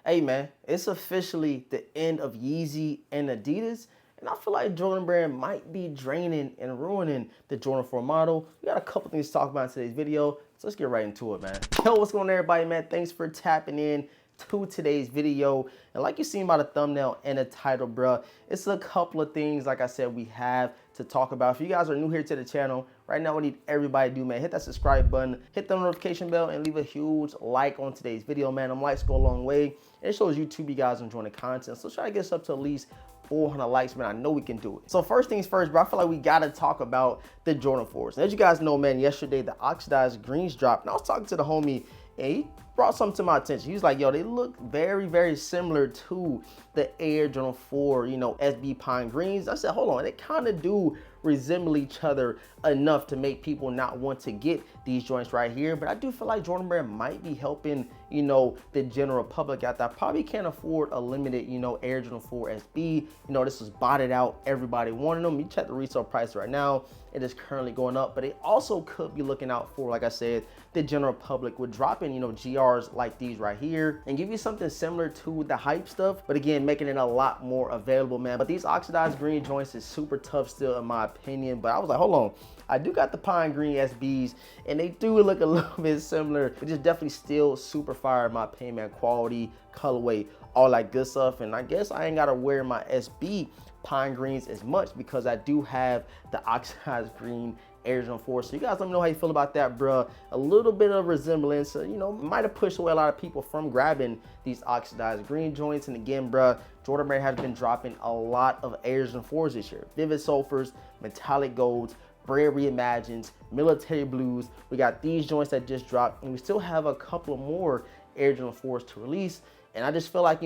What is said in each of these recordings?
Hey man, it's officially the end of Yeezy and Adidas, and I feel like Jordan Brand might be draining and ruining the Jordan 4 model. We got a couple things to talk about in today's video, so let's get right into it, man. Yo, what's going on, everybody, man? Thanks for tapping in to today's video. And like you seen by the thumbnail and the title, bruh, it's a couple of things, like I said, we have to talk about. If you guys are new here to the channel, right now, what I need everybody to do, man, hit that subscribe button, hit the notification bell, and leave a huge like on today's video, man. Them likes go a long way. And it shows YouTube you guys enjoying the content. So try to get us up to at least 400 likes, man. I know we can do it. So first things first, bro, I feel like we gotta talk about the Jordan 4s. And as you guys know, man, yesterday the oxidized greens dropped. And I was talking to the homie, and he brought something to my attention. He was like, yo, they look very, very similar to the Air Jordan 4, SB Pine Greens. I said, hold on, they kind of do resemble each other enough to make people not want to get these joints right here. But I do feel like Jordan Brand might be helping, the general public out there. Probably can't afford a limited, Air Jordan 4 SB. This was botted out. Everybody wanted them. You check the retail price right now. It is currently going up, but they also could be looking out for, like I said, the general public with dropping, GRs like these right here and give you something similar to the hype stuff, but again, making it a lot more available, man. But these oxidized green joints is super tough still, in my opinion. But I was like, hold on, I do got the pine green SBs, and they do look a little bit similar. It's just definitely still super fire, in my opinion, man. Quality, colorway, all that good stuff. And I guess I ain't gotta wear my SB pine greens as much because I do have the oxidized green Air Jordan 4. So you guys let me know how you feel about that, bruh. A little bit of resemblance, might have pushed away a lot of people from grabbing these oxidized green joints. And again, bruh, Jordan Brand has been dropping a lot of Air Jordan 4s this year. Vivid sulfurs, metallic golds, Bread Reimagines, military blues. We got these joints that just dropped, and we still have a couple more Air Jordan 4s to release. And I just feel like,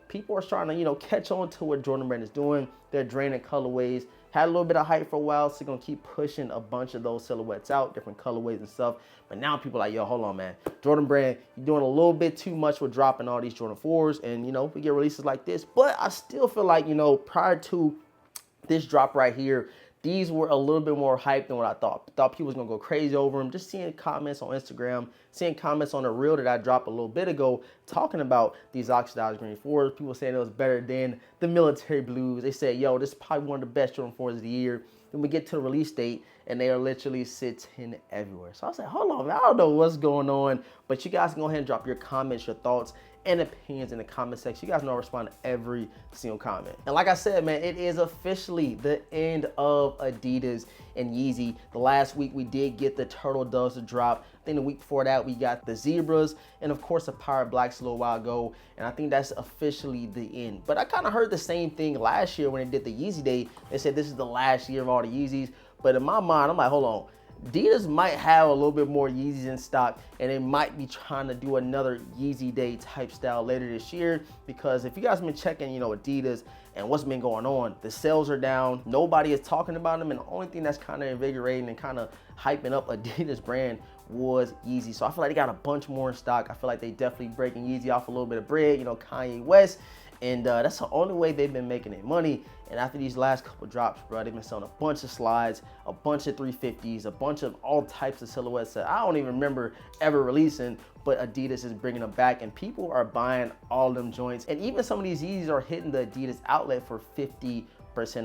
people are starting to, catch on to what Jordan Brand is doing. They're draining colorways. Had a little bit of hype for a while, so they're gonna keep pushing a bunch of those silhouettes out, different colorways and stuff. But now people are like, yo, hold on, man. Jordan Brand, you're doing a little bit too much with dropping all these Jordan 4s, and we get releases like this. But I still feel like, prior to this drop right here, these were a little bit more hype than what I thought. Thought people was gonna go crazy over them. Just seeing comments on Instagram, seeing comments on the reel that I dropped a little bit ago, talking about these oxidized green 4s. People saying it was better than the military blues. They said, yo, this is probably one of the best Jordan 4s of the year. Then we get to the release date, and they are literally sitting everywhere. So I said, hold on, man, I don't know what's going on. But you guys can go ahead and drop your comments, your thoughts, and opinions in the comment section. You guys know I respond to every single comment. And like I said, man, it is officially the end of Adidas and Yeezy. The last week we did get the turtle doves to drop. I think the week before that we got the zebras, and of course the pirate blacks a little while ago. And I think that's officially the end. But I kind of heard the same thing last year when they did the Yeezy Day. They said this is the last year of all the Yeezys. But in my mind, I'm like, hold on. Adidas might have a little bit more Yeezys in stock, and they might be trying to do another Yeezy Day type style later this year. Because if you guys have been checking, Adidas and what's been going on, the sales are down. Nobody is talking about them, and the only thing that's kind of invigorating and kind of hyping up Adidas brand was Yeezy. So I feel like they got a bunch more in stock. I feel like they definitely breaking Yeezy off a little bit of bread, Kanye West. And that's the only way they've been making their money. And after these last couple drops, bro, they've been selling a bunch of slides, a bunch of 350s, a bunch of all types of silhouettes that I don't even remember ever releasing, but Adidas is bringing them back, and people are buying all of them joints. And even some of these Yeezys are hitting the Adidas outlet for 50%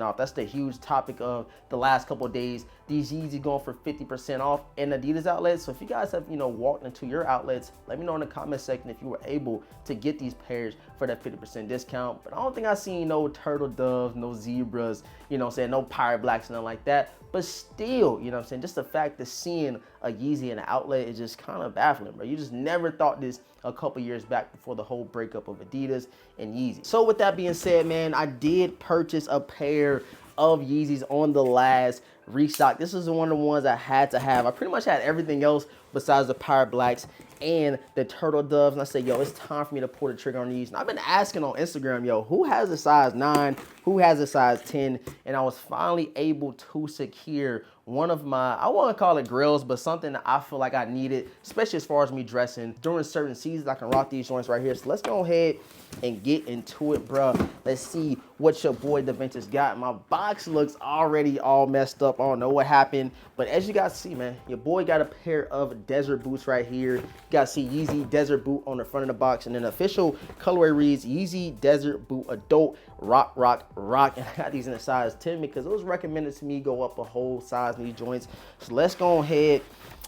off. That's the huge topic of the last couple of days. These Yeezys going for 50% off in Adidas outlets. So if you guys have, walked into your outlets, let me know in the comment section if you were able to get these pairs for that 50% discount. But I don't think I seen no turtle doves, no zebras, no pirate blacks, nothing like that. But still, just the fact of seeing a Yeezy in an outlet is just kind of baffling, bro. You just never thought this a couple years back before the whole breakup of Adidas and Yeezy. So with that being said, man, I did purchase a pair of Yeezys on the last restock. This is one of the ones I had to have. I pretty much had everything else besides the pirate blacks and the turtle doves. And I said, yo, it's time for me to pull the trigger on these. And I've been asking on Instagram, yo, who has a size 9? Who has a size 10? And I was finally able to secure one of my, I want to call it grills, but something that I feel like I needed, especially as far as me dressing. During certain seasons, I can rock these joints right here. So let's go ahead and get into it, bro. Let's see what your boy DeVintage got. My box looks already all messed up up. I don't know what happened. But as you guys see, man, your boy got a pair of desert boots right here. You guys see Yeezy Desert Boot on the front of the box. And then the official colorway reads Yeezy Desert Boot Adult Rock, Rock, Rock. And I got these in a size 10 because it was recommended to me go up a whole size in these joints. So let's go ahead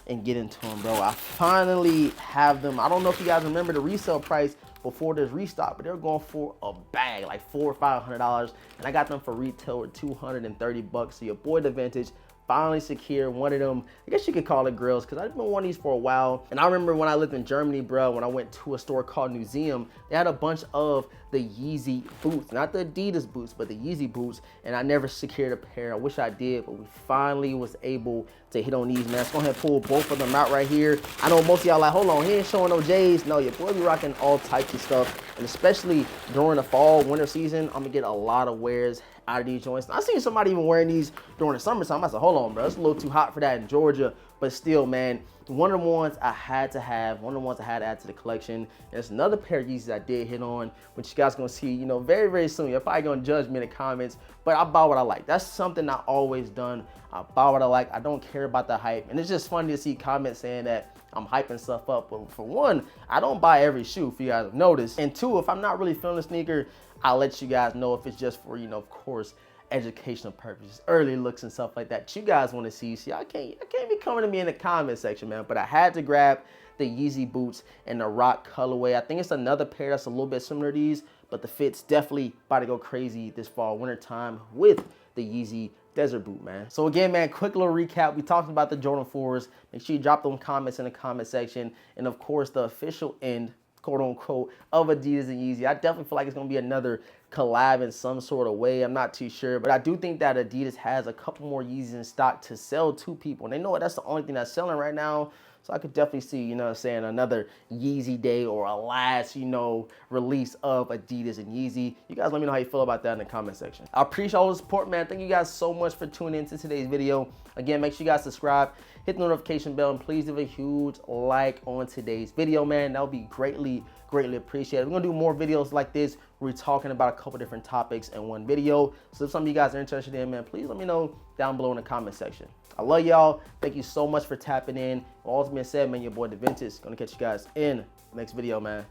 and get into them, bro. I finally have them. I don't know if you guys remember the resale price before this restock, but they're going for a bag, like $400 or $500, and I got them for retail at 230 bucks. So your boy DeVintage finally secured one of them, I guess you could call it grills, because I've been wanting these for a while. And I remember when I lived in Germany, bro, when I went to a store called Museum, they had a bunch of the Yeezy boots, not the Adidas boots, but the Yeezy boots, and I never secured a pair. I wish I did, but we finally was able to hit on these, man. Let's go ahead and pull both of them out right here. I know most of y'all like, hold on, he ain't showing no J's. No, your boy be rocking all types of stuff, and especially during the fall, winter season, I'm gonna get a lot of wears out of these joints. I seen somebody even wearing these during the summertime. I said, hold on, bro, it's a little too hot for that in Georgia. But still, man, one of the ones I had to have, one of the ones I had to add to the collection. And there's another pair of Yeezys I did hit on, which you guys gonna see, you know, very, very soon. You're probably gonna judge me in the comments, but I buy what I like. That's something I always done. I buy what I like. I don't care about the hype. And it's just funny to see comments saying that I'm hyping stuff up. But for one, I don't buy every shoe, if you guys have noticed. And two, if I'm not really feeling a sneaker, I'll let you guys know if it's just for, you know, of course, educational purposes, early looks and stuff like that you guys want to see. See, I can't be coming to me in the comment section, man. But I had to grab the Yeezy boots in the rock colorway. I think it's another pair that's a little bit similar to these, but the fit's definitely about to go crazy this fall, winter time with the Yeezy Desert Boot, man. So again, man, quick little recap. We talked about the Jordan 4s. Make sure you drop them comments in the comment section. And of course, the official end, quote unquote, of Adidas and Yeezy. I definitely feel like it's gonna be another collab in some sort of way. I'm not too sure, but I do think that Adidas has a couple more Yeezys in stock to sell to people. And they know what, that's the only thing that's selling right now. So I could definitely see, you know what I'm saying, another Yeezy day or a last, you know, release of Adidas and Yeezy. You guys let me know how you feel about that in the comment section. I appreciate all the support, man. Thank you guys so much for tuning into today's video. Again, make sure you guys subscribe, hit the notification bell, and please leave a huge like on today's video, man. That would be greatly appreciated. We're gonna do more videos like this where we're talking about a couple different topics in one video. So if some of you guys are interested in, man, please let me know down below in the comment section. I love y'all. Thank you so much for tapping in. All that's been said, man, your boy DeVintage. Gonna catch you guys in the next video, man.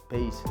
Peace.